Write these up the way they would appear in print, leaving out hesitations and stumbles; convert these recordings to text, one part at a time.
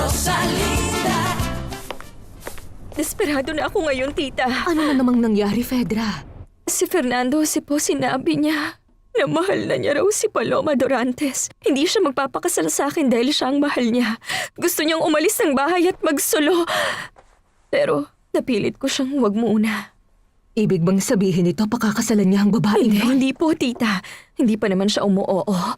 Rosalinda. Desperado na ako ngayon, tita. Ano na namang nangyari, Fedra? Si Fernando Jose po sinabi niya na mahal na niya raw si Paloma Dorantes. Hindi siya magpapakasal sa akin dahil siya ang mahal niya. Gusto niyang umalis ng bahay at magsolo. Pero napilit ko siyang wag muna. Ibig bang sabihin ito pakakasalan niya ang babaeng yun? Hindi po, tita. Hindi pa naman siya umuoo.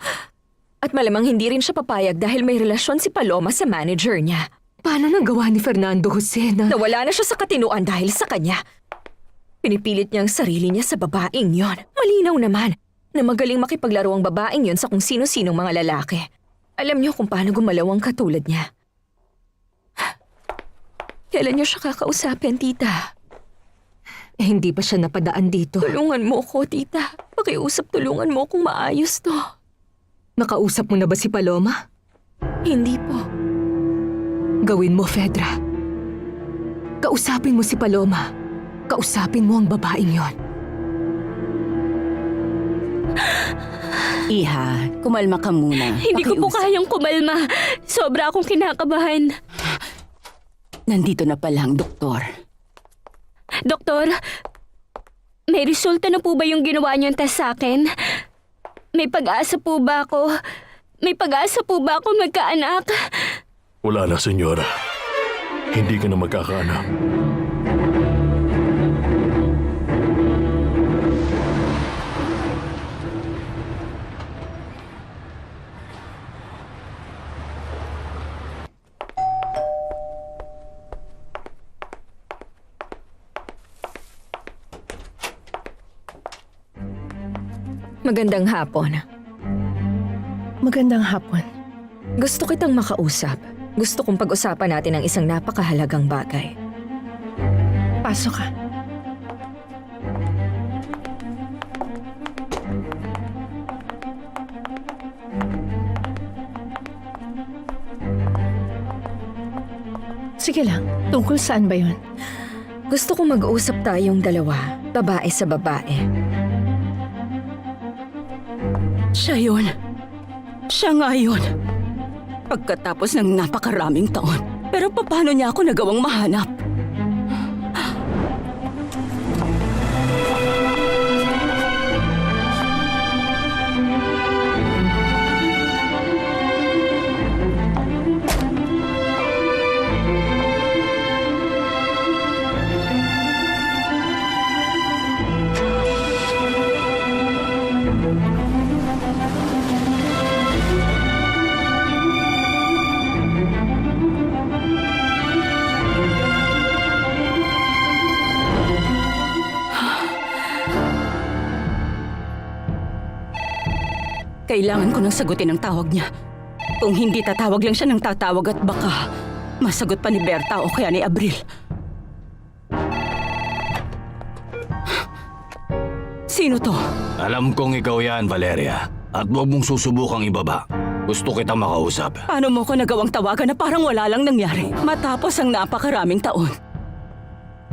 At malamang hindi rin siya papayag dahil may relasyon si Paloma sa manager niya. Paano nagawa ni Fernando Jose na... Nawala na siya sa katinuan dahil sa kanya. Pinipilit niya ang sarili niya sa babaeng yon. Malinaw naman na magaling makipaglaro ang babaeng yon sa kung sino-sinong mga lalaki. Alam niyo kung paano gumalaw ang katulad niya. Kailan niyo siya kakausapin, tita? hindi pa siya napadaan dito. Tulungan mo ko, tita. Pakiusap, tulungan mo kung maayos to. Nakausap mo na ba si Paloma? Hindi po. Gawin mo, Fedra. Kausapin mo si Paloma. Kausapin mo ang babaeng yon. Iha, kumalma ka muna. Hindi ko po kayang kumalma. Sobra akong kinakabahan. Nandito na pala ang doktor. Doktor, may resulta na po ba yung ginawa niyong test sa akin? May pag-asa po ba ako? May pag-asa po ba ako magkaanak? Wala na, senyora. Hindi ka na magkakaanak. Magandang hapon. Magandang hapon. Gusto kitang makausap. Gusto kong pag-usapan natin ang isang napakahalagang bagay. Pasok ka. Sige lang, tungkol saan ba yun? Gusto kong mag-uusap tayong dalawa, babae sa babae. Siya yun. Siya nga yun. Pagkatapos ng napakaraming taon. Pero paano niya ako nagawang mahanap? Kailangan ko nang sagutin ang tawag niya. Kung hindi, tatawag lang siya ng tatawag at baka masagot pa ni Berta o kaya ni Abril. Sino to? Alam kong ikaw yan, Valeria. At huwag mong susubukang ibaba. Gusto kita makausap. Paano mo ko nagawang tawagan na parang wala lang nangyari matapos ang napakaraming taon?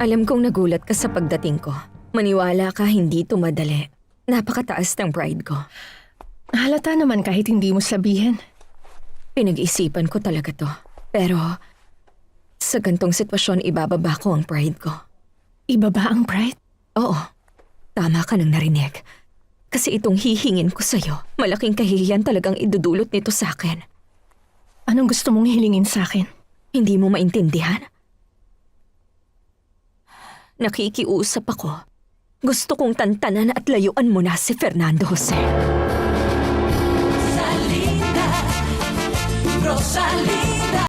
Alam kong nagulat ka sa pagdating ko. Maniwala ka, hindi ito madali. Napakataas ng pride ko. Halata naman kahit hindi mo sabihin. Pinag-isipan ko talaga to. Pero sa gantong sitwasyon, ibababa ko ang pride ko. Ibaba ang pride? Oo, tama ka nang narinig. Kasi itong hihingin ko sa'yo, malaking kahihiyan talagang idudulot nito sa akin. Anong gusto mong hilingin sa akin? Hindi mo maintindihan? Nakikiusap ako. Gusto kong tantanan at layuan mo na si Fernando Jose. Rosalinda.